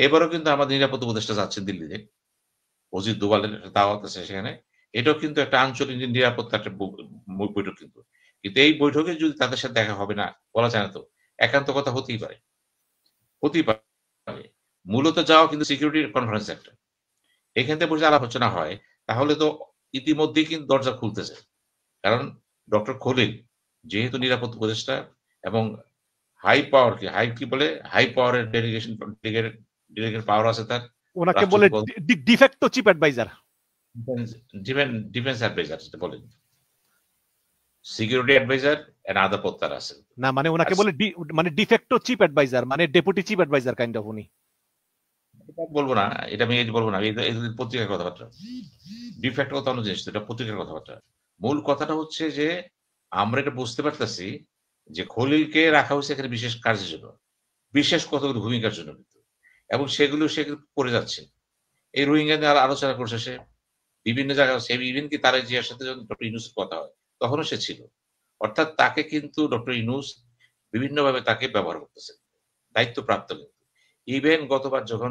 এবারও কিন্তু আমাদের নিরাপত্তা উপদেষ্টা যাচ্ছেন দিল্লিতে। অজিত দোভালের একটা দাওয়াত আছে সেখানে। এটাও কিন্তু একটা আঞ্চলিক নিরাপত্তা একটা বৈঠক কিন্তু। কিন্তু এই বৈঠকে যদি তাদের সাথে দেখা হবে না, বলা যায় না তো। একান্ত কথা হতেই পারে। হতেই পারে। মূলত যাওয়া কিন্তু সিকিউরিটি কনফারেন্স একটা। এখান থেকে বসে আলাপ আলোচনা হয়, তাহলে তো ইতিমধ্যেই কিন্তু দরজা খুলতেছে। কারণ ডক্টর খলিল যেহেতু নিরাপত্তা উপদেষ্টা এবং হাই পাওয়ার কি বলে? হাই পাওয়ারের ডেলিগেট পাওয়ার আছে তার। ওনাকে বলে রাষ্ট্রপতি de facto chief adviser, defence adviser যেটা বলেন। সিকিউরিটি অ্যাডভাইজার এন্ড আদার পদ তার আছে। না মানে ওনাকে বলে মানে ডিফেক্টো চিফ অ্যাডভাইজার, মানে deputy chief adviser kind of উনি। এটা বলবো না, এটা আমি বলবো না, এই পত্রিকার কথাবার্তা। ডিফ্যাক্ট কথা অন্য জিনিস, এটা পত্রিকার কথাবার্তা। মূল কথাটা হচ্ছে যে আমরা এটা বুঝতে পারতেছি যে খলিলকে রাখা হয়েছে এখানে বিশেষ কাজের জন্য, বিশেষ কতগুলো ভূমিকার জন্য কিন্তু, এবং সেগুলো সে করে যাচ্ছে। এই রোহিঙ্গা নিয়ে আলোচনা করছে সে বিভিন্ন জায়গায়, সে ইভেন কি তার জিয়ার সাথে যখন ডক্টর ইউনূসের কথা হয় তখনও সে ছিল। অর্থাৎ তাকে কিন্তু ডক্টর ইউনূস বিভিন্নভাবে তাকে ব্যবহার করতেছে, দায়িত্বপ্রাপ্ত কিন্তু। ইভেন গতবার যখন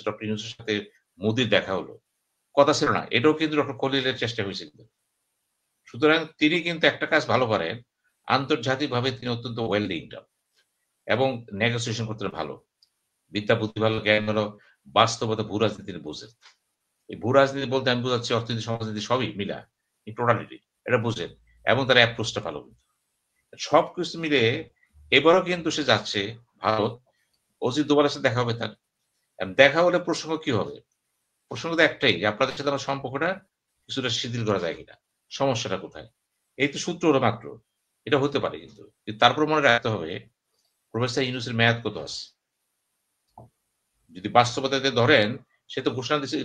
ডক্টর ইউনূসের সাথে মোদির দেখা হলো, কথা ছিল না, এটাও কিন্তু ডক্টর খলিলের চেষ্টা হয়েছিল। সুতরাং তিনি কিন্তু একটা কাজ ভালো পারেন, আন্তর্জাতিকভাবে তিনি অত্যন্ত ওয়েল লিঙ্কড আপ এবং নেগোসিয়েশন করতে ভালো, বিদ্যা বুদ্ধি ভালো, জ্ঞান ভালো, বাস্তবতা ভূ রাজনীতি তিনি বুঝেন। এই ভূ রাজনীতি বলতে আমি বোঝাচ্ছি অর্থনীতি সমাজনীতি সবই মিলা, এই টোটালিটি এটা বুঝেন, এবং তার অ্যাপ্রোচটা ভালো। সবকিছু মিলে এবারও কিন্তু সে যাচ্ছে ভারত, অজিত দোভালের সাথে দেখা হবে তার। দেখা হলে প্রসঙ্গ কি হবে? প্রসঙ্গ তো একটাই, যে আপনাদের সাথে আমার সম্পর্কটা কিছুটা শিথিল করা যায় কিনা, সমস্যাটা কোথায়? এই তো সূত্র হলো মাত্র। এটা হতে পারে কিন্তু, তারপর মনে রাখতে হবে প্রফেসর ইউনূসের মেয়াদ কত আছে। যদি বাস্তবতাতে ধরেন, সে তো ঘোষণা দিচ্ছে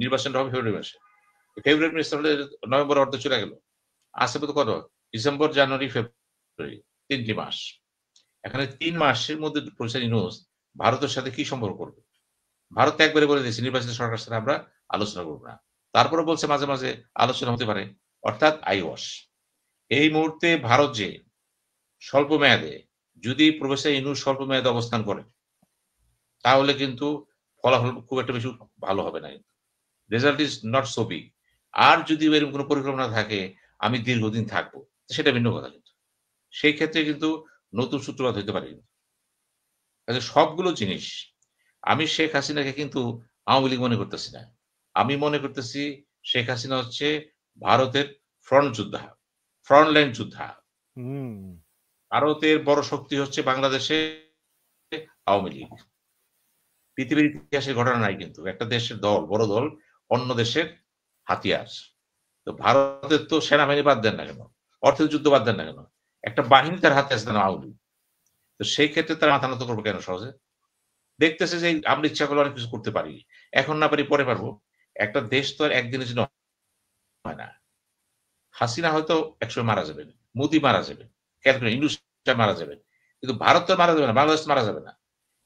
নির্বাচনটা হবে ফেব্রুয়ারি মাসে। ফেব্রুয়ারি মাসে হলে নভেম্বর অর্ধে চলে গেল, আসে তো কত? ডিসেম্বর, জানুয়ারি, ফেব্রুয়ারি, 3টি মাস। এখানে 3 মাসের মধ্যে প্রফেসর ইউনূস ভারতের সাথে কি সম্পর্ক করবে? ভারত তো একবারে বলে দিয়েছে নির্বাচিত সরকার সাথে আমরা আলোচনা করব না। তারপরে বলছে মাঝে মাঝে আলোচনা হতে পারে, অর্থাৎ আইওয়াস। এই মুহূর্তে ভারত যে স্বল্প মেয়াদে, যদি প্রফেসর ইউনূস স্বল্প মেয়াদে অবস্থান করে, তাহলে কিন্তু ফলাফল খুব একটা বেশি ভালো হবে না। Result is not so big. আর যদি এরকম কোনো পরিকল্পনা থাকে আমি দীর্ঘদিন থাকবো, সেটা ভিন্ন কথা কিন্তু। সেই ক্ষেত্রে কিন্তু নতুন সূত্রপাত হইতে পারে কিন্তু। কাজে সবগুলো জিনিস, আমি শেখ হাসিনাকে কিন্তু আওয়ামী লীগ মনে করতেছি না। আমি মনে করতেছি শেখ হাসিনা হচ্ছে ভারতের ফ্রন্ট যোদ্ধা, ফ্রন্ট লাইন যোদ্ধা। হুম। ভারতের বড় শক্তি হচ্ছে বাংলাদেশে আওয়ামী লীগ। পৃথিবীর ইতিহাসের ঘটনা নাই কিন্তু একটা দেশের দল, বড় দল, অন্য দেশের হাতিয়ার। তো ভারতের তো সেনাবাহিনী বাদ দেন না কেন, অর্থের যুদ্ধ বাদ দেন না কেন, একটা বাহিনী তার হাতে আছে না আওয়ামী লীগ। তো সেই ক্ষেত্রে তার মাথা নত করবো কেন সহজে? দেখতেছে যে আমরা ইচ্ছা করলে অনেক কিছু করতে পারি, এখন না পারি পরে পারবো। একটা দেশ তো আর একদিনের জন্য হয় না। হাসিনা হয়তো একসময় মারা যাবেন, মোদি মারা যাবেন, ইউনূস মারা যাবেন, কিন্তু ভারত তো মারা যাবে না, বাংলাদেশ মারা যাবে না।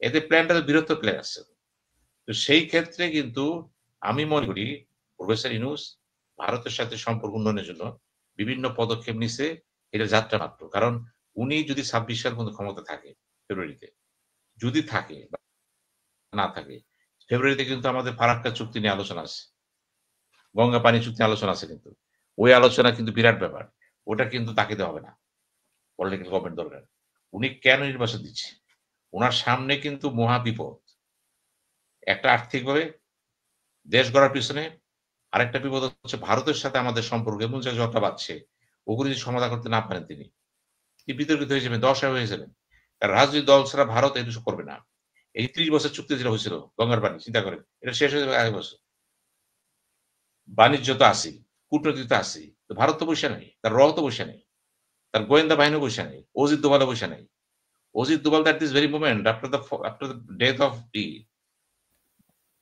এতে প্ল্যানটা বৃহত্তর প্ল্যান আসছে। তো সেই ক্ষেত্রে কিন্তু আমি মনে করি প্রফেসর ইউনূস ভারতের সাথে সম্পর্ক উন্নয়নের জন্য বিভিন্ন পদক্ষেপ নিছে, এটা যাত্রা মাত্র। কারণ উনি যদি 26 সাল পর্যন্ত ক্ষমতা থাকে, ফেব্রুয়ারিতে যদি থাকে বা না থাকে, ফেব্রুয়ারিতে কিন্তু আমাদের ফারাক্কা চুক্তি নিয়ে আলোচনা আছে, গঙ্গা পানি চুক্তি নিয়ে আলোচনা আছে কিন্তু। ওই আলোচনা কিন্তু বিরাট ব্যাপার। ওটা কিন্তু তাকে দেওয়া হবে না, পলিটিক্যাল গভর্নমেন্ট দরকার। উনি কেন নির্বাচন দিচ্ছে? উনার সামনে কিন্তু মহা বিপদ। একটা আর্থিকভাবে দেশ গড়ার পিছনে, আরেকটা বিপদ হচ্ছে ভারতের সাথে আমাদের সম্পর্ক এমন জায়গায় জটলা বাঁধছে, ওগুলো যদি সমাধান করতে না পারেন তিনি বিতর্কিত হয়ে যাবেন, দশা হয়ে যাবেন। কারণ রাজনৈতিক দল ছাড়া ভারত এই কিছু করবে না। এই 30 বছর চুক্তি যেটা হয়েছিল গঙ্গার পানি, চিন্তা করেন, এটা শেষ হয়ে যাবে আগে বছর। বাণিজ্য তো আসি, কূটনীতি তো আসি, তো ভারত তো বসে নেই, তার র তো বসে নেই, তার গোয়েন্দা বাহিনী বসে নেই, অজিত দোভালও বসে নেই। Ajit Doval that this very moment after the death of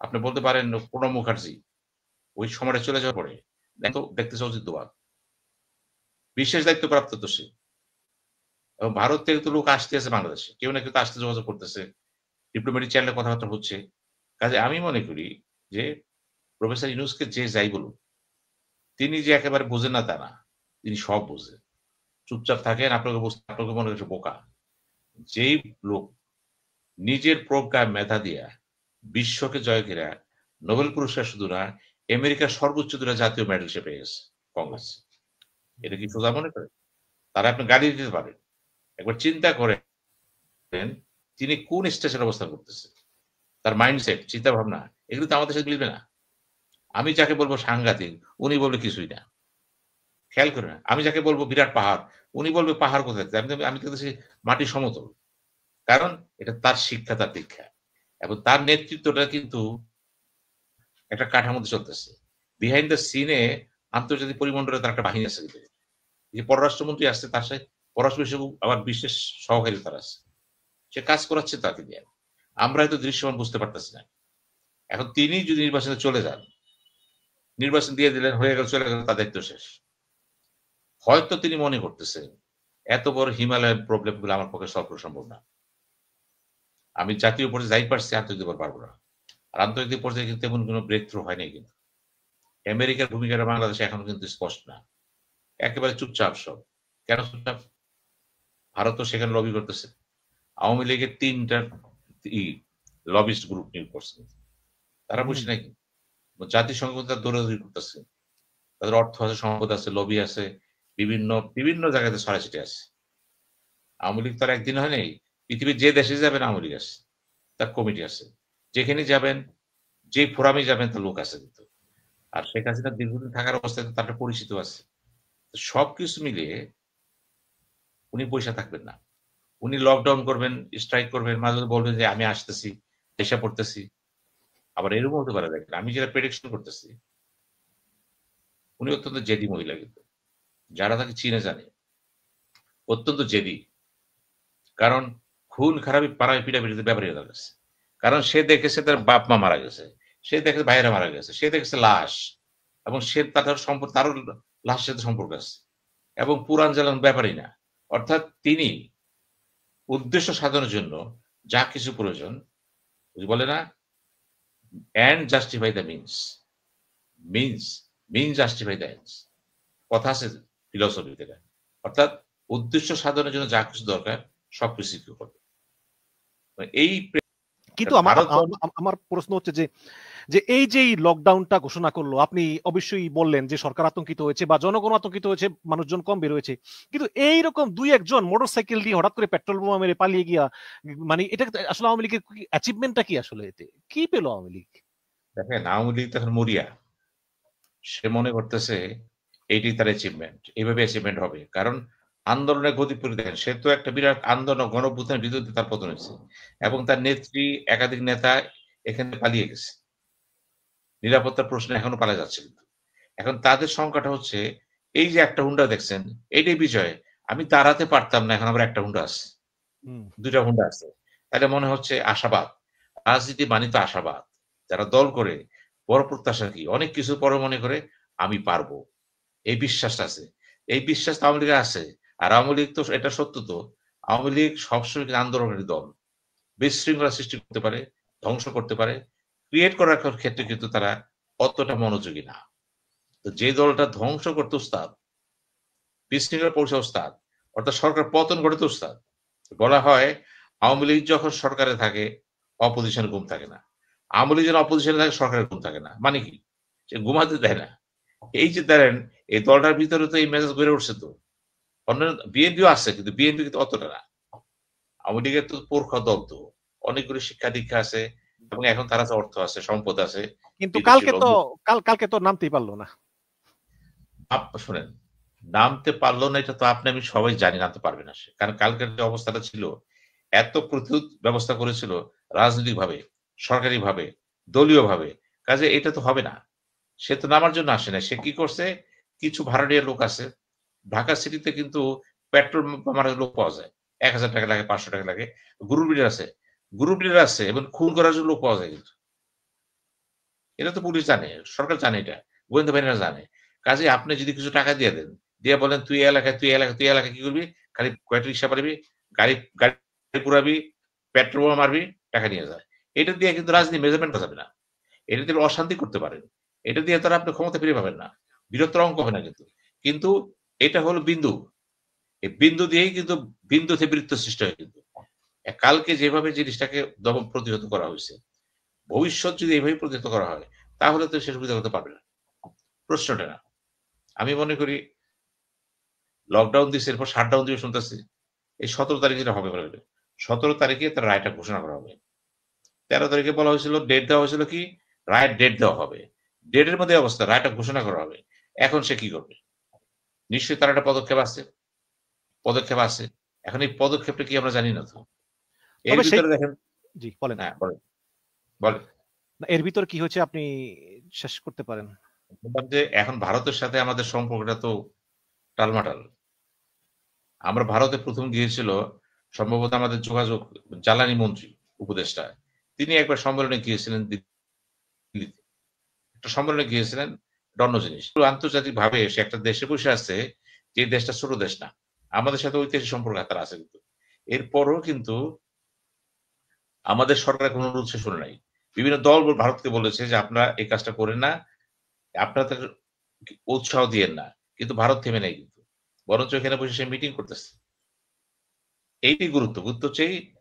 আপনি বলতে পারেন প্রণব মুখার্জি, ওই সময়টা চলে যাওয়ার পরে দেখতেছে অজিত দোভাল বিশেষ দায়িত্বপ্রাপ্ত তো সে। এবং ভারত থেকে তো লোক আসতে আছে বাংলাদেশে, কেউ না কেউ তো আসতে যোগাযোগ করতেছে, ডিপ্লোম্যাটিক চ্যানেলে কথাবার্তা হচ্ছে। কাজে আমি মনে করি যে প্রফেসর ইউনূসকে যে যাই বলুক, তিনি যে একেবারে বোঝেন না তা না, তিনি সব বোঝেন। চুপচাপ থাকেন, আপনাকে মনে হচ্ছে বোকা। যেই লোক নিজের প্রজ্ঞা মেধা দিয়া বিশ্বকে জয় করে নোবেল পুরস্কার শুধু না, আমেরিকার সর্বোচ্চ দুটো জাতীয় মেডেল সে পেয়ে গেছে কংগ্রেস। এটা কি সোজা মনে করে? তারা আপনি গালি দিতে পারেন। একবার চিন্তা করেন তিনি কোন স্টেজের অবস্থান করতেছে, তার মাইন্ডসেট, চিন্তা ভাবনা, এগুলো তো আমাদের সাথে মিলবে না। আমি যাকে বলবো সাংঘাতিক, উনি বলবে কিছুই না। খেয়াল করে না, আমি যাকে বলবো বিরাট পাহাড়, উনি বলবে পাহাড় কোথায়? আমি দেখতেছি মাটি সমতল। কারণ এটা তার শিক্ষা, তার দীক্ষা এবং তার নেতৃত্বটা কিন্তু একটা কাঠামোতে চলতেছে। বিহাইন্ড দ্য সিনে আন্তর্জাতিক পরিমণ্ডলে তার একটা বাহিনী আছে। যে পররাষ্ট্রমন্ত্রী আসছে, তার সাথে পররাষ্ট্র বিষয়ক আবার বিশেষ সহকারী তার আছে, সে কাজ করাচ্ছে তাকে দিয়ে। আমরা হয়তো দৃশ্যমান বুঝতে পারতেছি না। এখন তিনি যদি নির্বাচনে চলে যান, নির্বাচন দিয়ে দিলেন, হয়ে গেল, চলে গেল, তার দায়িত্ব শেষ। হয়তো তিনি মনে করতেছেন এত বড় হিমালয়ের প্রবলেম গুলো আমার পক্ষে সলভ করা সম্ভব না, আমি জাতীয় পর্যায়ে যাই পারছি, আন্তর্জাতিক পারবো না। আর আন্তর্জাতিক পর্যায়ে কিন্তু তেমন কোনো ব্রেক থ্রু হয় নাই। কিন্তু আমেরিকার ভূমিকাটা বাংলাদেশে এখনো কিন্তু স্পষ্ট না, একেবারে চুপচাপ সব। কেন চুপচাপ? ভারত তো সেখানে লবি করতেছে। আওয়ামী লীগের 3টা লবিস্ট গ্রুপ নিয়োগ করছে, তারা বসে নাকি জাতিসংঘ তার দৌড়াদৌড়ি করতেছে, তাদের অর্থ আছে, সম্পদ আছে, লবি আছে, বিভিন্ন বিভিন্ন জায়গাতে ছড়াছিটে আছে। আওয়ামী লীগ তার একদিন হয় নাই, পৃথিবীর যে দেশে যাবেন আওয়ামী লীগ আছে, তার কমিটি আছে, যেখানে যাবেন, যে ফোরামে যাবেন তার লোক আছে কিন্তু। আর শেখ হাসিনা দীর্ঘদিন থাকার অবস্থায় তার পরিচিত আছে। সবকিছু মিলিয়ে উনি পয়সা থাকবেন না। উনি লকডাউন করবেন, স্ট্রাইক করবেন, মাঝে মাঝে বলবেন যে আমি আসতেছি, দেশে পড়তেছি। আবার এরকম হতে পারে, দেখেন আমি যেটা প্রেডিকশন করতেছি, উনি অত্যন্ত জেদি মহিলা, কিন্তু যারা তাকে চিনে জানে অত্যন্ত জেদি। কারণ খুন খারাপি পাড়ায় পিটাপিটিতে ব্যাপারই হয়ে গেছে। কারণ সে দেখেছে তার বাপ মা মারা গেছে, সে দেখেছে ভাইয়েরা মারা গেছে, সে দেখেছে লাশ, এবং সে তার সম্পর্ক, তারও লাশের সাথে সম্পর্ক আছে, এবং পুরাণ জ্বালান ব্যাপারই না। অর্থাৎ তিনি উদ্দেশ্য সাধনের জন্য যা কিছু প্রয়োজন, বলে না, end justify the means, means justify the ends, কথা আছে ফিলসফিতে। অর্থাৎ উদ্দেশ্য সাধনের জন্য যা কিছু দরকার সবকিছু করবে। এই কিন্তু আমার প্রশ্ন হচ্ছে যে এই যে লকডাউনটা ঘোষণা করলো, আপনি অবশ্যই বললেন যে সরকার আতঙ্কিত হয়েছে বা জনগণ আতঙ্কিত হয়েছে, মানুষজন কম বের হয়েছে, কিন্তু এইরকম 2-1 জন মোটরসাইকেল দিয়ে হঠাৎ করে পেট্রোল বোমা মেরে পালিয়ে গিয়া, মানে এটা আসলে আওয়ামী লীগের অ্যাচিভমেন্টটা কি? আসলে এতে কি পেল আওয়ামী লীগ? দেখেন, আওয়ামী লীগ তখন মরিয়া, সে মনে করতেছে এইটাই তার অ্যাচিভমেন্ট, এইভাবে অ্যাচিভমেন্ট হবে। কারণ আন্দোলনের গতি পরি দেখেন, সে তো একটা বিরাট আন্দোলন, গণঅভ্যুত্থানের বিরুদ্ধে তার পতন হয়েছে, এবং তার নেত্রী, একাধিক নেতা এখানে পালিয়ে গেছে। নিরাপত্তার প্রশ্নে এখনো পালা যাচ্ছে। কিন্তু এখন তাদের সংখ্যাটা হচ্ছে, এই যে একটা হুন্ডা দেখছেন, এইটাই বিজয়। আমি দাঁড়াতে পারতাম না, এখন আবার একটা হুন্ডা আছে, 2টা হুন্ডা আছে। তাহলে মনে হচ্ছে আশাবাদ। রাজনীতি মানে তো আশাবাদ। যারা দল করে, বড় প্রত্যাশা কি, অনেক কিছু পরে মনে করে আমি পারবো, এই বিশ্বাসটা আছে। এই বিশ্বাস আওয়ামী লীগের আছে। আর আওয়ামী লীগ তো, এটা সত্য তো, আওয়ামী লীগ সবসময় আন্দোলনের দল, বিশৃঙ্খলা সৃষ্টি করতে পারে, ধ্বংস করতে পারে, ক্রিয়েট করার ক্ষেত্রে কিন্তু তারা অতটা মনোযোগী না। তো যে দলটা ধ্বংস করতে উস্তাদ, বিশৃঙ্খলা পৌঁছে উস্তাদ, অর্থাৎ সরকার পতন ঘটাতে উস্তাদ, বলা হয় আওয়ামী লীগ যখন সরকারে থাকে অপোজিশনে ঘুম থাকে না, আওয়ামী লীগ যখন অপোজিশনে থাকে সরকারের ঘুম থাকে না। মানে কি? সে ঘুমাতে দেয় না। এই যে দেখেন, এই দলটার ভিতরে তো এই মেসেজ গড়ে উঠছে। তো অন্য বিএনপিও আছে, কিন্তু বিএনপি কিন্তু অতটা না। আওয়ামী লীগের তো পোরখা দল, তো অনেকগুলো শিক্ষা দীক্ষা আছে, এবং এখন তার কাছে অর্থ আছে, সম্পদ আছে, কিন্তু কালকে তো নামতেই পারলো না। শোনেন, নামতে পারলো না, এটা তো আপনি আমি সবাই জানি নামতে পারবে না সে। কারণ কালকের যে অবস্থাটা ছিল, এত প্রতিরোধ ব্যবস্থা করেছিল রাজনৈতিক ভাবে, সরকারি ভাবে, দলীয় ভাবে, কাজে এটা তো হবে না। সে তো নামার জন্য আসে না। সে কি করছে, কিছু ভাড়াটিয়া লোক আছে ঢাকা সিটিতে, কিন্তু পেট্রোল মারার লোক পাওয়া যায়, 1000 টাকা লাগে, 500 টাকা লাগে, গ্রুপ লিডার আছে, এবং খুন করার জন্য লোক পাওয়া যায়। কিন্তু এটা তো পুলিশ জানে, সরকার জানে, এটা গোয়েন্দা বাহিনীরা জানে। কাজে আপনি যদি কিছু টাকা দিয়ে দেন, দিয়ে বলেন তুই এলাকায় কি করবি, খালি কয়েকটা রিক্সা পারবি, গাড়ি গাড়ি পুরাবি, পেট্রোল মারবি, টাকা নিয়ে যায়, এটা দিয়ে কিন্তু রাজনীতি মেজারমেন্ট করা যাবে না। এটা দিয়ে অশান্তি করতে পারেন, এটা দিয়ে তারা আপনি ক্ষমতা ফিরে পাবেন না, বৃহত্তর অঙ্ক হবে না। কিন্তু এটা হলো বিন্দু, এই বিন্দু দিয়েই কিন্তু বিন্দু থেকে বৃত্ত সৃষ্টি হয়। কিন্তু কালকে যেভাবে জিনিসটাকে দমন প্রতিহত করা হয়েছে, ভবিষ্যৎ যদি এইভাবে প্রতিহত করা হয় তাহলে তো সে সুবিধা করতে পারবে না, প্রশ্নটা না। আমি মনে করি লকডাউন দিচ্ছে, এরপর শাটডাউন দিবে শুনতেছি। এই 17 তারিখে যেটা হবে বলে, 17 তারিখে তার রায়টা ঘোষণা করা হবে। 13 তারিখে বলা হয়েছিল, ডেট দেওয়া হয়েছিল কি রায়ের ডেট দেওয়া হবে। ডেটের মধ্যে অবস্থা রায়টা ঘোষণা করা হবে। এখন সে কি করবে? নিশ্চয়ই তার একটা পদক্ষেপ আছে। এখন এই পদক্ষেপটা কি আমরা জানি না তো। এর তবে সেই ভিতরে দেখেন, জি বলেন। হ্যাঁ বলেন। না, এর ভিতরে কি হয়েছে আপনি শেষ করতে পারেন। বললাম যে এখন ভারতের সাথে আমাদের সম্পর্কটা তো টালমাটাল। আমরা ভারতে ১ম গিয়েছিল সম্ভবত আমাদের যোগাযোগ জ্বালানি মন্ত্রী উপদেষ্টা। তিনি একবার সম্মেলনে গিয়েছিলেন দিল্লিতে। একটা সম্মেলনে গিয়েছিলেন, এটা অন্য জিনিস। আন্তর্জাতিকভাবে সে একটা দেশে বসে আছে, যে দেশটা ছোট দেশ না। আমাদের সাথে ঐতিহাসিক সম্পর্ক তার আছে কিন্তু। এরপরও কিন্তু আমাদের সরকার কোনো অনুরোধ সে শোনে নাই। বিভিন্ন দল ভারতকে বলেছে যে, "আপনারা এই কাজটা করেন না। আপনাদের উৎসাহ দিয়েন না।" কিন্তু ভারত থেমে নাই কিন্তু। বরঞ্চ এখানে বসে সে মিটিং করতেছে। এইটাই গুরুত্ব। গুরুত্ব হচ্ছে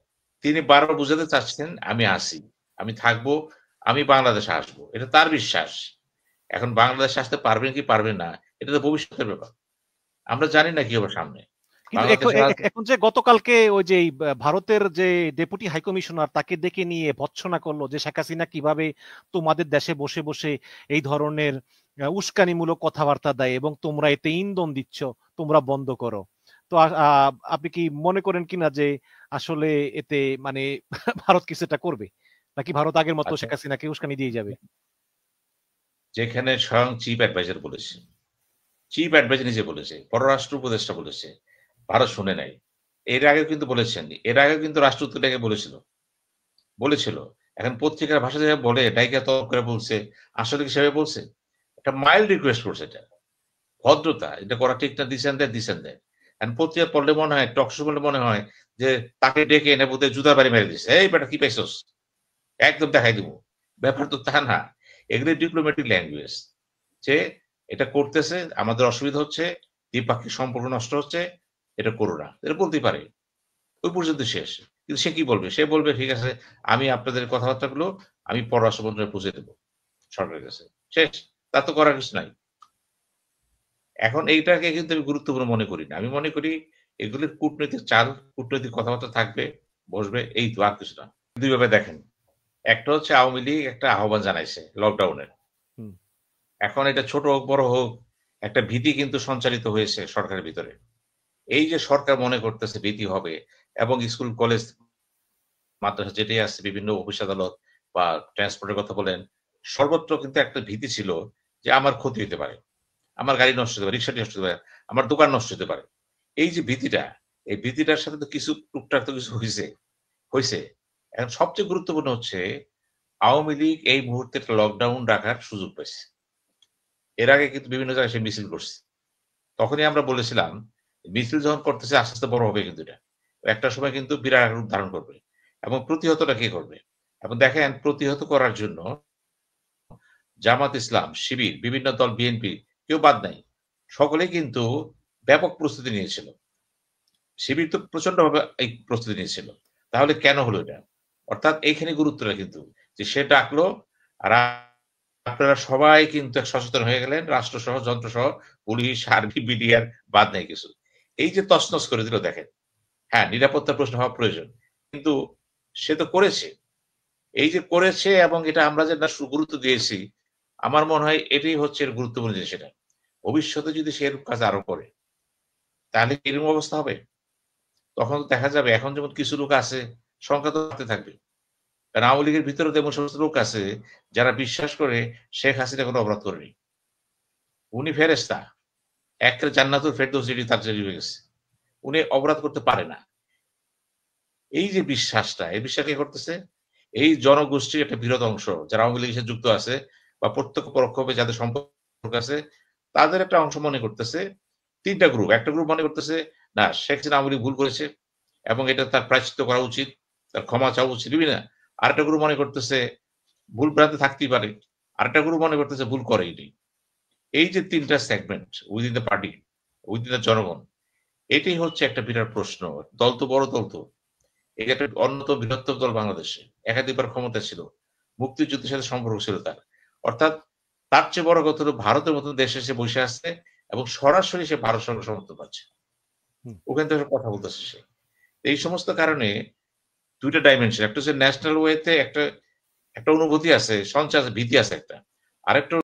তিনি বারবার বুঝাতে চাচ্ছেন, "আমি আছি। আমি থাকবো। আমি বাংলাদেশে আসবো।" এটা তার বিশ্বাস। এখন বাংলাদেশে আসতে পারবেন কি পারবেন না, এটা তো ভবিষ্যতের ব্যাপার। আমরা জানি না কি হবে সামনে। কিন্তু বাংলাদেশের এখন যে গতকালকে ওই যে ভারতের যে ডেপুটি হাই কমিশনার তাকে ডেকে নিয়ে ভৎসনা করলো যে শেখ হাসিনা কিভাবে তোমাদের দেশে বসে বসে এই ধরনের উস্কানিমূলক কথাবার্তা দেয় এবং তোমরা এতে ইন্ধন দিচ্ছ, তোমরা বন্ধ করো। তো আপনি কি মনে করেন কিনা যে আসলে এতে মানে ভারত কিছুটা করবে, নাকি ভারত আগের মতো আচ্ছা, শেখ হাসিনাকে উস্কানি দিয়ে যাবে? যেখানে স্বয়ং চিফ অ্যাডভাইজার বলেছে, চিফ অ্যাডভাইজার নিজে বলেছে, পররাষ্ট্র উপদেষ্টা বলেছে, ভারত শুনে নাই। এর আগেও কিন্তু বলেছেন। এর আগেও কিন্তু রাষ্ট্রদূত ডেকে বলেছিল। এখন পত্রিকার ভাষা যেভাবে বলে, ডাইকা তলব করে বলছে, আসলে কি সেভাবে বলছে? একটা মাইল্ড রিকোয়েস্ট করছে এটা। ভদ্রতা। এটা করা ঠিক না, দিছেন দেয়। এখন পত্রিকা পড়লে মনে হয়, টক শো পড়লে মনে হয় যে তাকে ডেকে এনে বোধহয় জুতার বাড়ি মেরে দিছে। "এই বেটা কি পাইছস? একদম দেখাই দিমু।" ব্যাপার তো তা না। এগুলো ডিপ্লোম্যাটিক ল্যাঙ্গুয়েজ। যে এটা করতেছে, আমাদের অসুবিধা হচ্ছে, দ্বিপাক্ষিক সম্পর্ক নষ্ট হচ্ছে, এটা করো না। এটা বলতেই পারে। ওই পর্যন্ত শেষ। কিন্তু সে কি বলবে? সে বলবে, "ঠিক আছে, আমি আপনাদের কথাবার্তাগুলো আমি পররাষ্ট্র মন্ত্রণালয়ে পৌঁছে দেব সরকারের কাছে।" শেষ। তার তো করার কিছু নাই। এখন এইটাকে কিন্তু আমি গুরুত্বপূর্ণ মনে করি না। আমি মনে করি এগুলির কূটনৈতিক চাল, কূটনৈতিক কথাবার্তা থাকবে, বসবে, এই তো আর কিছু না। ২ ভাবে দেখেন। একটা হচ্ছে আওয়ামী লীগ একটা আহ্বান জানাইছে লকডাউনের। হুম। এখন এটা ছোট হোক, বড় হোক, একটা ভীতি কিন্তু সঞ্চারিত হয়েছে সরকারের ভিতরে। এই যে সরকার মনে করতেছে ভীতি হবে এবং স্কুল, কলেজ, মাদ্রাসা যেটাই আছে, বিভিন্ন অফিস আদালত বা ট্রান্সপোর্ট এর কথা বলেন, সর্বত্র কিন্তু একটা ভীতি ছিল যে আমার ক্ষতি হইতে পারে। আমার গাড়ি নষ্ট হতে পারে, রিক্সাটি নষ্ট হতে পারে, আমার দোকান নষ্ট হতে পারে। এই যে ভীতিটা, এই ভীতিটার সাথে তো কিছু টুকটাক তো কিছু হইছে। এখন সবচেয়ে গুরুত্বপূর্ণ হচ্ছে আওয়ামী লীগ এই মুহূর্তে একটা লকডাউন রাখার সুযোগ পাইছে। এর আগে কিন্তু বিভিন্ন জায়গায় সে মিছিল করছে। তখনই আমরা বলেছিলাম, মিছিল যখন করতেছে আস্তে, আস্তে বড় হবে কিন্তু এটা। একটা সময় কিন্তু বিরাট আকার রূপ ধারণ করবে। এবং প্রতিহতটা কে করবে? এখন দেখেন প্রতিহত করার জন্য জামাত ইসলাম, শিবির, বিভিন্ন দল, বিএনপি কেউ বাদ নাই। সকলেই কিন্তু ব্যাপক প্রস্তুতি নিয়েছিল। শিবির তো প্রচন্ডভাবে এই প্রস্তুতি নিয়েছিল। তাহলে কেন হলো এটা? অর্থাৎ এইখানে গুরুত্বটা কিন্তু যে সে ডাকলো আর আপনারা সবাই কিন্তু সচেতন হয়ে গেলেন, রাষ্ট্রসহ, যন্ত্রসহ, পুলিশ, আর্মি, বিডিআর বাদ নাই কিছু। এই যে তছনছ করে দিল দেখেন। হ্যাঁ, নিরাপত্তার প্রশ্ন হওয়া প্রয়োজন। কিন্তু সে তো করেছে। এই যে করেছে এবং এটা আমরা যে না গুরুত্ব দিয়েছি, আমার মনে হয় এটাই হচ্ছে এর গুরুত্বপূর্ণ জিনিস এটা। ভবিষ্যতে যদি সে এরকম কাজ আরো করে, তাহলে কি এরকম অবস্থা হবে? তখন তো দেখা যাবে এখন যেমন কিছু লোক আছে, সংখ্যা তো বাড়তে থাকবে। কারণ আওয়ামী লীগের ভিতরে তো এমন সমস্ত লোক আছে যারা বিশ্বাস করে শেখ হাসিনা কোনো অপরাধ করেনি। উনি ফেরেশতা। একেবারে জান্নাতুল ফেরদৌস যেটি তার তৈরি হয়ে গেছে। উনি অপরাধ করতে পারে না। এই যে বিশ্বাসটা, এই বিশ্বাস কে করতেছে? এই জনগোষ্ঠীর একটা বৃহৎ অংশ যারা আওয়ামী লীগের সাথে যুক্ত আছে বা প্রত্যক্ষ পরোক্ষভাবে যাদের সম্পর্ক আছে, তাদের একটা অংশ মনে করতেছে ৩ টা গ্রুপ। একটা গ্রুপ মনে করতেছে না শেখ হাসিনা আওয়ামী লীগ ভুল করেছে এবং এটা তার প্রায়শ্চিত্ত করা উচিত, তার ক্ষমা চাওয়া উচিত, বিভিন্ন। আরেকটা গ্রুপ মনে করতেছে ভুল ভ্রান্তি থাকতেই পারে। আরেকটা গ্রুপ মনে করতেছে ভুল করেইনি। এই যে ৩ টা segment within the party, within the জনগণ, এটাই হচ্ছে একটা বিরাট প্রশ্ন। দল তো বড় দল তো। এটা একটা অন্যতম বৃহত্তম দল বাংলাদেশে। একাধিকবার ক্ষমতায় ছিল। মুক্তিযুদ্ধের সাথে সম্পর্ক ছিল তার। অর্থাৎ তার চেয়ে বড় কথা হলো ভারতের মতো দেশে এসে বসে আছে এবং সরাসরি সে ভারত সরকারের সমর্থন পাচ্ছে। ওখান থেকে কথা বলতেছে সে। এই সমস্ত কারণে ২ টা ডাইমেনশন। একটা হচ্ছে ন্যাশনাল ওয়েতে একটা অনুভূতি আছে, সঞ্চার ভীতি আছে একটা। আরেকটা